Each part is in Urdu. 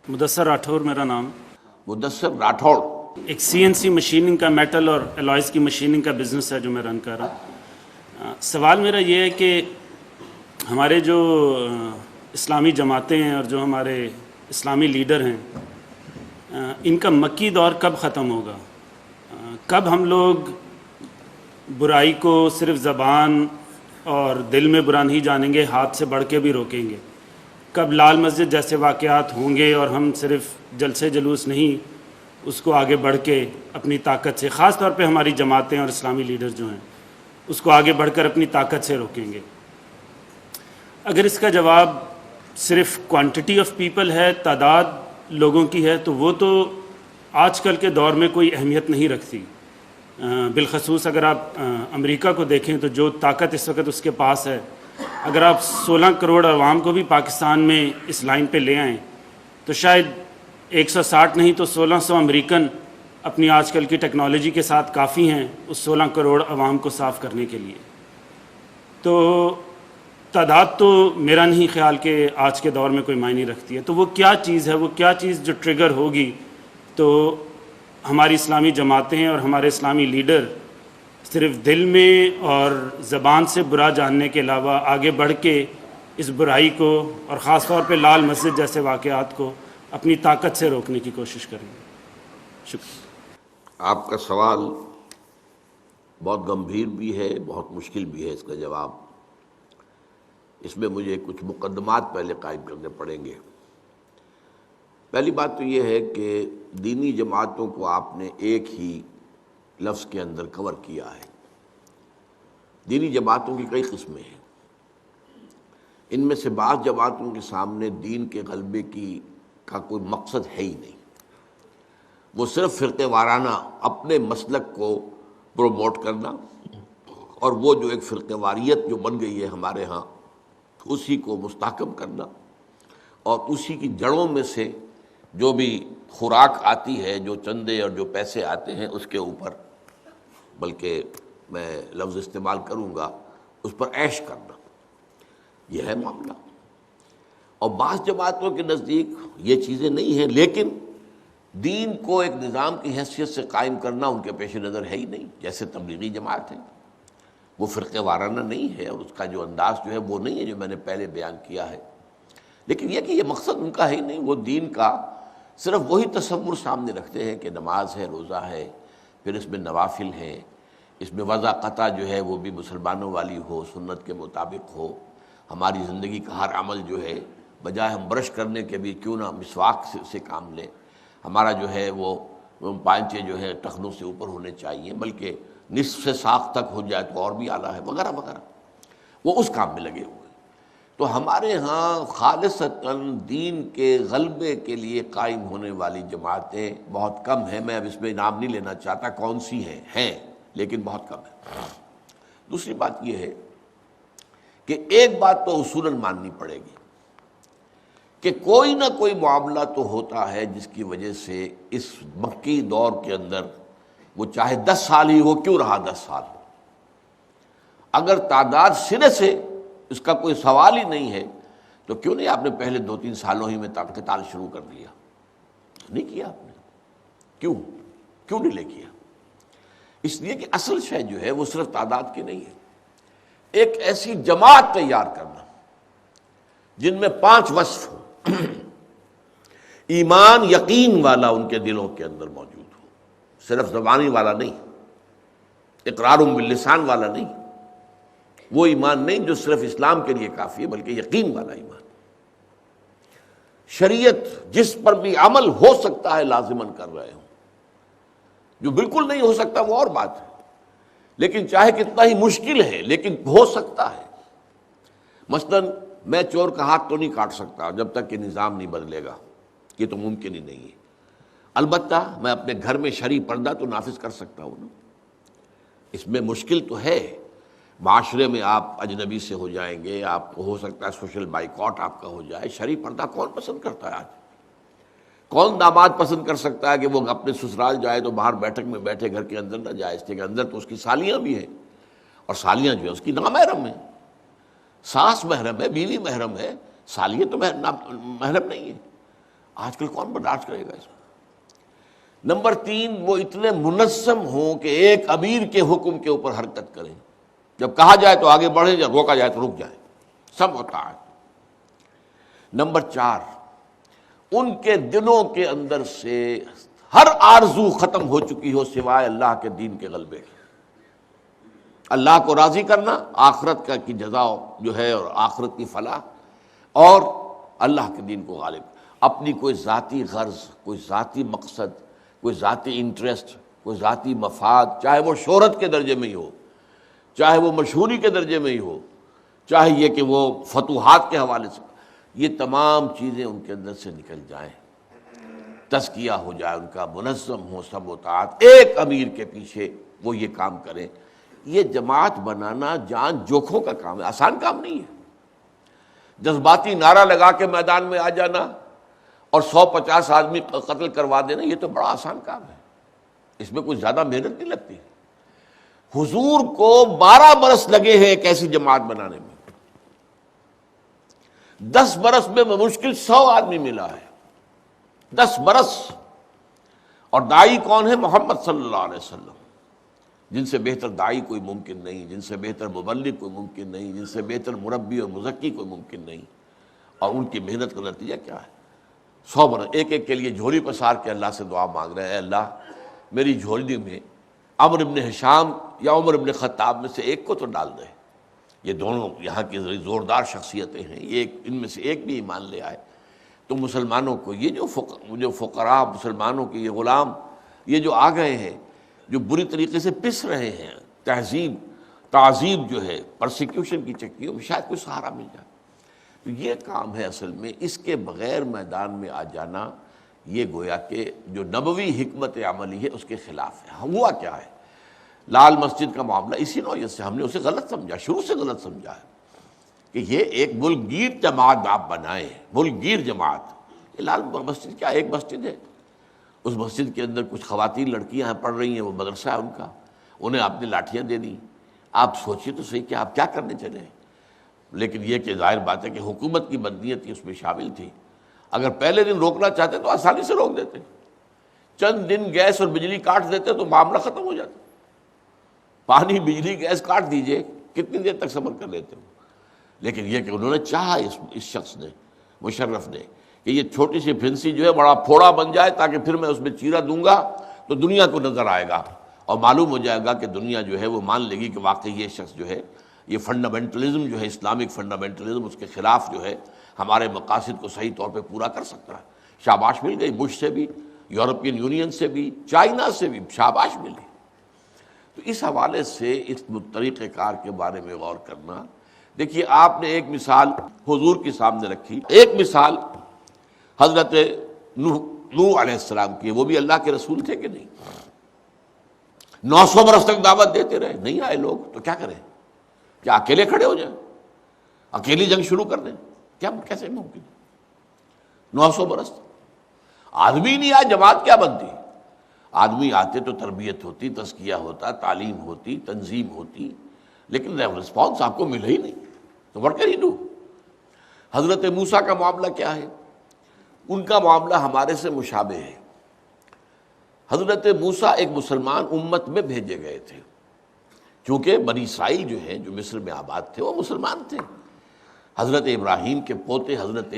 مدثر راٹھور میرا نام. مدثر راٹھوڑ. ایک CNC مشیننگ کا میٹل اور الوائز کی مشیننگ کا بزنس ہے جو میں رن کر رہا ہوں. سوال میرا یہ ہے کہ ہمارے جو اسلامی جماعتیں ہیں اور جو ہمارے اسلامی لیڈر ہیں ان کا مکی دور کب ختم ہوگا؟ کب ہم لوگ برائی کو صرف زبان اور دل میں برا نہیں جانیں گے، ہاتھ سے بڑھ کے بھی روکیں گے؟ کب لال مسجد جیسے واقعات ہوں گے اور ہم صرف جلسے جلوس نہیں، اس کو آگے بڑھ کے اپنی طاقت سے، خاص طور پہ ہماری جماعتیں اور اسلامی لیڈر جو ہیں اس کو آگے بڑھ کر اپنی طاقت سے روکیں گے؟ اگر اس کا جواب صرف کوانٹٹی آف پیپل ہے، تعداد لوگوں کی ہے، تو وہ تو آج کل کے دور میں کوئی اہمیت نہیں رکھتی. بالخصوص اگر آپ امریکہ کو دیکھیں تو جو طاقت اس وقت اس کے پاس ہے، اگر آپ 16 کروڑ عوام کو بھی پاکستان میں اس لائن پہ لے آئیں تو شاید 160 نہیں تو 1600 امریکن اپنی آج کل کی ٹیکنالوجی کے ساتھ کافی ہیں اس 16 کروڑ عوام کو صاف کرنے کے لیے. تو تعداد تو میرا نہیں خیال کہ آج کے دور میں کوئی معنی رکھتی ہے. تو وہ کیا چیز ہے، وہ کیا چیز جو ٹریگر ہوگی تو ہماری اسلامی جماعتیں اور ہمارے اسلامی لیڈر صرف دل میں اور زبان سے برا جاننے کے علاوہ آگے بڑھ کے اس برائی کو اور خاص طور پہ لال مسجد جیسے واقعات کو اپنی طاقت سے روکنے کی کوشش کریں گے؟ شکریہ. آپ کا سوال بہت گمبھیر بھی ہے، بہت مشکل بھی ہے اس کا جواب. اس میں مجھے کچھ مقدمات پہلے قائم کرنے پڑیں گے. پہلی بات تو یہ ہے کہ دینی جماعتوں کو آپ نے ایک ہی لفظ کے اندر کور کیا ہے. دینی جماعتوں کی کئی قسمیں ہیں. ان میں سے بعض جماعتوں کے سامنے دین کے غلبے کا کوئی مقصد ہے ہی نہیں. وہ صرف فرقے وارانہ اپنے مسلک کو پروموٹ کرنا اور وہ جو ایک فرقے واریت جو بن گئی ہے ہمارے ہاں اسی کو مستحکم کرنا اور اسی کی جڑوں میں سے جو بھی خوراک آتی ہے، جو چندے اور جو پیسے آتے ہیں اس کے اوپر، بلکہ میں لفظ استعمال کروں گا اس پر عیش کرنا، یہ ہے معاملہ. اور بعض جماعتوں کے نزدیک یہ چیزیں نہیں ہیں، لیکن دین کو ایک نظام کی حیثیت سے قائم کرنا ان کے پیش نظر ہے ہی نہیں. جیسے تبلیغی جماعت ہے، وہ فرقے وارانہ نہیں ہے اور اس کا جو انداز جو ہے وہ نہیں ہے جو میں نے پہلے بیان کیا ہے. لیکن یہ کہ یہ مقصد ان کا ہے ہی نہیں. وہ دین کا صرف وہی تصور سامنے رکھتے ہیں کہ نماز ہے، روزہ ہے، پھر اس میں نوافل ہیں، اس میں وضع قطع جو ہے وہ بھی مسلمانوں والی ہو، سنت کے مطابق ہو. ہماری زندگی کا ہر عمل جو ہے بجائے ہم برش کرنے کے بھی کیوں نہ مسواک سے کام لیں. ہمارا جو ہے وہ پانچے جو ہے ٹخنوں سے اوپر ہونے چاہیے، بلکہ نصف سے ساق تک ہو جائے تو اور بھی اعلیٰ ہے، وغیرہ وغیرہ. وہ اس کام میں لگے ہوئے. تو ہمارے ہاں خالصتاً دین کے غلبے کے لیے قائم ہونے والی جماعتیں بہت کم ہیں. میں اب اس میں نام نہیں لینا چاہتا کون سی ہیں لیکن بہت کم ہے. دوسری بات یہ ہے کہ ایک بات تو اصولاً ماننی پڑے گی کہ کوئی نہ کوئی معاملہ تو ہوتا ہے جس کی وجہ سے اس مکی دور کے اندر وہ چاہے 10 سال ہی ہو، کیوں رہا 10 سال، اگر تعداد سرے سے اس کا کوئی سوال ہی نہیں ہے تو کیوں نہیں آپ نے پہلے 2-3 سالوں ہی میں قتال شروع کر دیا؟ نہیں کیا آپ نے. کیوں نہیں لے کیا؟ اس لیے کہ اصل شے جو ہے وہ صرف تعداد کی نہیں ہے. ایک ایسی جماعت تیار کرنا جن میں 5 وصف ہوں. ایمان یقین والا ان کے دلوں کے اندر موجود ہو، صرف زبانی والا نہیں، اقرار باللسان والا نہیں، وہ ایمان نہیں جو صرف اسلام کے لیے کافی ہے، بلکہ یقین والا ایمان. شریعت جس پر بھی عمل ہو سکتا ہے لازماً کر رہے ہوں، جو بالکل نہیں ہو سکتا وہ اور بات ہے، لیکن چاہے کتنا ہی مشکل ہے لیکن ہو سکتا ہے. مثلاً میں چور کا ہاتھ تو نہیں کاٹ سکتا جب تک کہ نظام نہیں بدلے گا، یہ تو ممکن ہی نہیں ہے. البتہ میں اپنے گھر میں شرعی پردہ تو نافذ کر سکتا ہوں نا. اس میں مشکل تو ہے. معاشرے میں آپ اجنبی سے ہو جائیں گے، آپ کو ہو سکتا ہے سوشل بائیکاٹ آپ کا ہو جائے. شرعی پردہ کون پسند کرتا ہے آج؟ کون داماد پسند کر سکتا ہے کہ وہ اپنے سسرال جائے تو باہر بیٹھک میں بیٹھے، گھر کے اندر نہ جائے؟ اس کے اندر تو اس کی سالیاں بھی ہیں، اور سالیاں جو ہے اس کی نامحرم ہیں. ساس محرم ہے، بیوی محرم ہے، سالیاں تو محرم نہیں ہے. آج کل کون برداشت کرے گا اس کو؟ نمبر 3، وہ اتنے منظم ہوں کہ ایک امیر کے حکم کے اوپر حرکت کریں، جب کہا جائے تو آگے بڑھیں، جب روکا جائے تو رک جائیں، سب ہوتا ہے۔ نمبر 4، ان کے دلوں کے اندر سے ہر آرزو ختم ہو چکی ہو سوائے اللہ کے دین کے غلبے کے، اللہ کو راضی کرنا، آخرت کا کی جزا جو ہے اور آخرت کی فلاح، اور اللہ کے دین کو غالب۔ اپنی کوئی ذاتی غرض، کوئی ذاتی مقصد، کوئی ذاتی انٹرسٹ، کوئی ذاتی مفاد، چاہے وہ شہرت کے درجے میں ہی ہو، چاہے وہ مشہوری کے درجے میں ہی ہو، چاہے یہ کہ وہ فتوحات کے حوالے سے، یہ تمام چیزیں ان کے اندر سے نکل جائیں، تزکیہ ہو جائے ان کا، منظم ہو سب و طاعت، ایک امیر کے پیچھے وہ یہ کام کریں۔ یہ جماعت بنانا جان جوکھوں کا کام ہے، آسان کام نہیں ہے۔ جذباتی نعرہ لگا کے میدان میں آ جانا اور 150 آدمی قتل کروا دینا، یہ تو بڑا آسان کام ہے، اس میں کوئی زیادہ محنت نہیں لگتی۔ حضور کو 12 برس لگے ہیں ایک ایسی جماعت بنانے میں، 10 برس میں بمشکل 100 آدمی ملا ہے، 10 برس۔ اور داعی کون ہے؟ محمد صلی اللہ علیہ وسلم، جن سے بہتر داعی کوئی ممکن نہیں، جن سے بہتر مبلغ کوئی ممکن نہیں، جن سے بہتر مربی اور مزکی کوئی ممکن نہیں، اور ان کی محنت کا نتیجہ کیا ہے؟ 100 برس ایک ایک کے لیے جھولی پسار کے اللہ سے دعا مانگ رہے ہیں، اے اللہ میری جھولی میں عمرو بن ہشام یا عمر بن خطاب میں سے ایک کو تو ڈال دے۔ یہ دونوں یہاں کی زوردار شخصیتیں ہیں، یہ ان میں سے ایک بھی ایمان لے آئے تو مسلمانوں کو یہ جو فقراء مسلمانوں کے یہ غلام یہ جو آ گئے ہیں، جو بری طریقے سے پس رہے ہیں، تعذیب جو ہے، پرسیکیوشن کی چکیوں میں، شاید کوئی سہارا مل جائے۔ تو یہ کام ہے اصل میں، اس کے بغیر میدان میں آ جانا یہ گویا کہ جو نبوی حکمت عملی ہے اس کے خلاف ہے۔ ہوا کیا ہے؟ لال مسجد کا معاملہ اسی نوعیت سے ہم نے اسے غلط سمجھا، شروع سے غلط سمجھا ہے کہ یہ ایک ملک گیر جماعت آپ بنائیں، ملک گیر جماعت۔ یہ لال مسجد کیا ایک مسجد ہے، اس مسجد کے اندر کچھ خواتین لڑکیاں پڑھ رہی ہیں، وہ مدرسہ ہے ان کا، انہیں آپ نے لاٹھیاں دے دی۔ آپ سوچیے تو صحیح کہ آپ کیا کرنے چلے ہیں۔ لیکن یہ کہ ظاہر بات ہے کہ حکومت کی بدنیتی اس میں شامل تھی، اگر پہلے دن روکنا چاہتے تو آسانی سے روک دیتے، چند دن گیس اور بجلی کاٹ دیتے تو معاملہ ختم ہو جاتا۔ پانی بجلی گیس کاٹ دیجئے، کتنی دیر تک صبر کر لیتے ہو؟ لیکن یہ کہ انہوں نے چاہا اس شخص نے، مشرف نے، کہ یہ چھوٹی سی پھنسی جو ہے بڑا پھوڑا بن جائے تاکہ پھر میں اس میں چیرا دوں گا تو دنیا کو نظر آئے گا اور معلوم ہو جائے گا کہ دنیا جو ہے وہ مان لے گی کہ واقعی یہ شخص جو ہے، یہ فنڈامنٹلزم جو ہے، اسلامک فنڈامنٹلزم، اس کے خلاف جو ہے ہمارے مقاصد کو صحیح طور پہ پورا کر سکتا ہے۔ شاباش مل گئی بش سے بھی، یورپین یونین سے بھی، چائنا سے بھی شاباش ملی۔ تو اس حوالے سے اس طریقہ کار کے بارے میں غور کرنا۔ دیکھیے آپ نے ایک مثال حضور کے سامنے رکھی، ایک مثال حضرت نوح علیہ السلام کی، وہ بھی اللہ کے رسول تھے کہ نہیں؟ 900 برس تک دعوت دیتے رہے، نہیں آئے لوگ، تو کیا کریں؟ کیا اکیلے کھڑے ہو جائیں، اکیلی جنگ شروع کر دیں؟ کیا کیسے ممکن؟ 900 برس آدمی نہیں آئے، جماعت کیا بنتی؟ آدمی آتے تو تربیت ہوتی، تزکیہ ہوتا، تعلیم ہوتی، تنظیم ہوتی، لیکن رسپانس آپ کو ملا ہی نہیں، تو what can you do؟ حضرت موسیٰ کا معاملہ کیا ہے؟ ان کا معاملہ ہمارے سے مشابہ ہے۔ حضرت موسیٰ ایک مسلمان امت میں بھیجے گئے تھے، چونکہ بنی اسرائیل جو ہیں جو مصر میں آباد تھے وہ مسلمان تھے۔ حضرت ابراہیم کے پوتے حضرت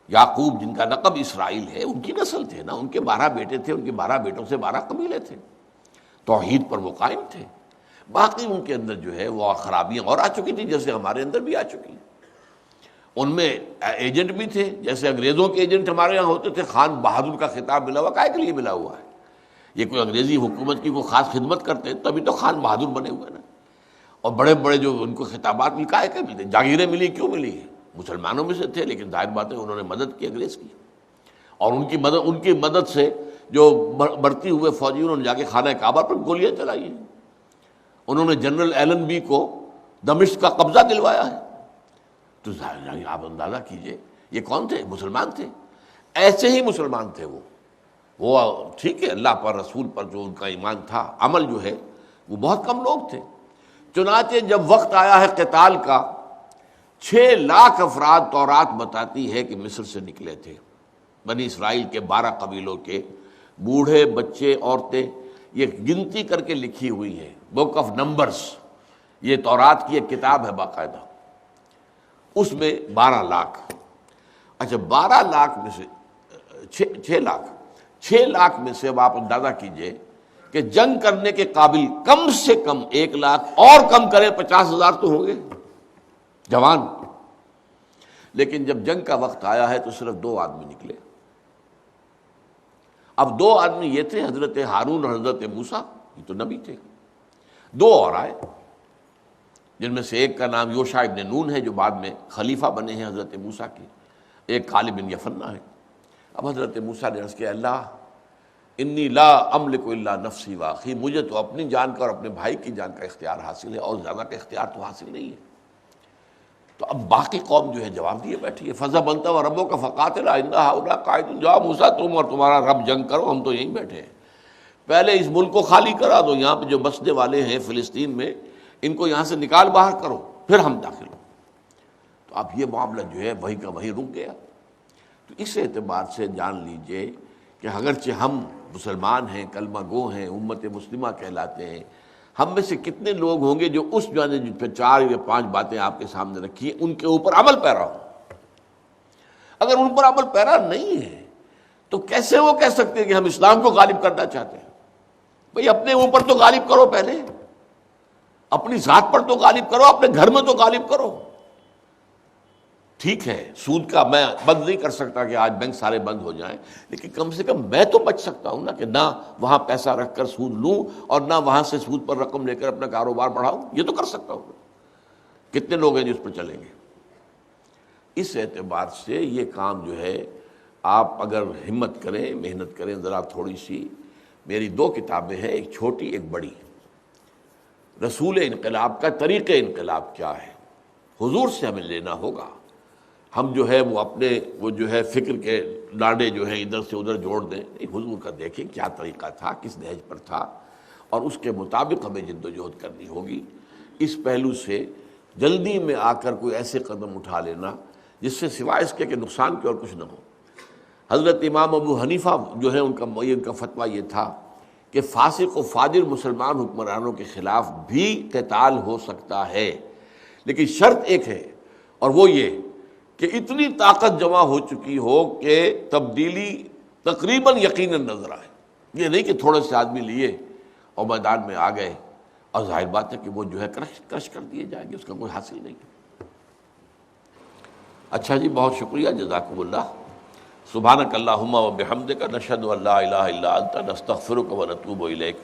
یعقوب جن کا لقب اسرائیل ہے، ان کی نسل تھے نا، ان کے 12 بیٹے تھے، ان کے 12 بیٹوں سے 12 قبیلے تھے، توحید پر وہ قائم تھے۔ باقی ان کے اندر جو ہے وہ خرابیاں اور آ چکی تھیں، جیسے ہمارے اندر بھی آ چکی ہیں۔ ان میں ایجنٹ بھی تھے، جیسے انگریزوں کے ایجنٹ ہمارے یہاں ہوتے تھے، خان بہادر کا خطاب ملا ہوا، کائے کے لیے ملا ہوا ہے؟ یہ کوئی انگریزی حکومت کی کوئی خاص خدمت کرتے ہیں تبھی تو خان بہادر بنے ہوئے نا۔ اور بڑے بڑے جو ان کو خطابات مل کائے کے ملتے، جاگیریں ملی کیوں ملی؟ مسلمانوں میں سے تھے، لیکن ظاہر بات ہے انہوں نے مدد کی انگریز کی، اور ان کی مدد سے جو بڑھتی ہوئے فوجی انہوں نے جا کے خانہ کعبہ پر گولیاں چلائی ہیں، انہوں نے جنرل ایلن بی کو دمشق کا قبضہ دلوایا ہے۔ تو ظاہر آپ اندازہ کیجئے یہ کون تھے؟ مسلمان تھے، ایسے ہی مسلمان تھے وہ ٹھیک ہے، اللہ پر رسول پر جو ان کا ایمان تھا، عمل جو ہے وہ بہت کم لوگ تھے۔ چنانچہ جب وقت آیا ہے قتال کا، 6 لاکھ افراد تورات بتاتی ہے کہ مصر سے نکلے تھے، بنی اسرائیل کے 12 قبیلوں کے بوڑھے بچے عورتیں، یہ گنتی کر کے لکھی ہوئی ہے، بک آف نمبرز، یہ تورات کی ایک کتاب ہے باقاعدہ، اس میں 12 لاکھ۔ اچھا 12 لاکھ میں سے 6 لاکھ میں سے اب آپ اندازہ کیجئے کہ جنگ کرنے کے قابل کم سے کم 1 لاکھ، اور کم کریں 50,000 تو ہوں گے جوان۔ لیکن جب جنگ کا وقت آیا ہے تو صرف 2 آدمی نکلے۔ اب 2 آدمی یہ تھے، حضرت ہارون اور حضرت موسیٰ، یہ تو نبی تھے۔ 2 اور آئے، جن میں سے ایک کا نام یوشع ابن نون ہے جو بعد میں خلیفہ بنے ہیں حضرت موسیٰ کے، ایک خالد بن یفنہ ہے۔ اب حضرت موسیٰ نے عرض کیا اللہ انی لا املک الا نفسی واخی، مجھے تو اپنی جان کا اور اپنے بھائی کی جان کا اختیار حاصل ہے، اور زیادہ کا اختیار تو حاصل نہیں ہے۔ تو اب باقی قوم جو ہے جواب دیے بیٹھی ہے، فَذْهَبْ أَنْتَ وَرَبُّكَ فَقَاتِلَا إِنَّ هَؤُلَاءِ قَاعِدُونَ، جاؤ موسیٰ تم اور تمہارا رب جنگ کرو، ہم تو یہیں بیٹھے ہیں۔ پہلے اس ملک کو خالی کرا دو، یہاں پہ جو بسنے والے ہیں فلسطین میں ان کو یہاں سے نکال باہر کرو، پھر ہم داخل ہوں۔ تو اب یہ معاملہ جو ہے وہیں کا وہیں رک گیا۔ تو اس اعتبار سے جان لیجئے کہ اگرچہ ہم مسلمان ہیں، کلمہ گو ہیں، امت مسلمہ کہلاتے ہیں، ہم میں سے کتنے لوگ ہوں گے جو اس جو 4 یا 5 باتیں آپ کے سامنے رکھی ہیں ان کے اوپر عمل پیرا ہو؟ اگر ان پر عمل پیرا نہیں ہے تو کیسے وہ کہہ سکتے ہیں کہ ہم اسلام کو غالب کرنا چاہتے ہیں؟ بھئی اپنے اوپر تو غالب کرو، پہلے اپنی ذات پر تو غالب کرو، اپنے گھر میں تو غالب کرو۔ ٹھیک ہے سود کا میں بند نہیں کر سکتا کہ آج بینک سارے بند ہو جائیں، لیکن کم سے کم میں تو بچ سکتا ہوں نا کہ نہ وہاں پیسہ رکھ کر سود لوں اور نہ وہاں سے سود پر رقم لے کر اپنا کاروبار بڑھاؤں، یہ تو کر سکتا ہوں۔ کتنے لوگ ہیں جو اس پر چلیں گے؟ اس اعتبار سے یہ کام جو ہے آپ اگر ہمت کریں، محنت کریں ذرا تھوڑی سی، میری 2 کتابیں ہیں، ایک چھوٹی ایک بڑی، رسول انقلاب کا طریق انقلاب کیا ہے، حضور سے ہمیں لینا ہوگا۔ ہم جو ہے وہ اپنے وہ جو ہے فکر کے ڈانڈے جو ہیں ادھر سے ادھر جوڑ دیں، نہیں، حضور کا دیکھیں کیا طریقہ تھا، کس نہج پر تھا، اور اس کے مطابق ہمیں جد و جہد کرنی ہوگی۔ اس پہلو سے جلدی میں آ کر کوئی ایسے قدم اٹھا لینا جس سے سوائے اس کے کہ نقصان کے اور کچھ نہ ہو۔ حضرت امام ابو حنیفہ جو ہے ان کا فتویٰ یہ تھا کہ فاسق و فاجر مسلمان حکمرانوں کے خلاف بھی قتال ہو سکتا ہے، لیکن شرط ایک ہے، اور وہ یہ کہ اتنی طاقت جمع ہو چکی ہو کہ تبدیلی تقریباً یقیناً نظر آئے۔ یہ نہیں کہ تھوڑے سے آدمی لیے اور میدان میں آ گئے اور ظاہر بات ہے کہ وہ جو ہے کرش کر دیے جائیں گے، اس کا کوئی حاصل نہیں۔ اچھا جی، بہت شکریہ، جزاکم اللہ۔ سبحانک اللہم و بحمدک، نشہد ان لا الہ الا انت، نستغفرک و نتوب الیک۔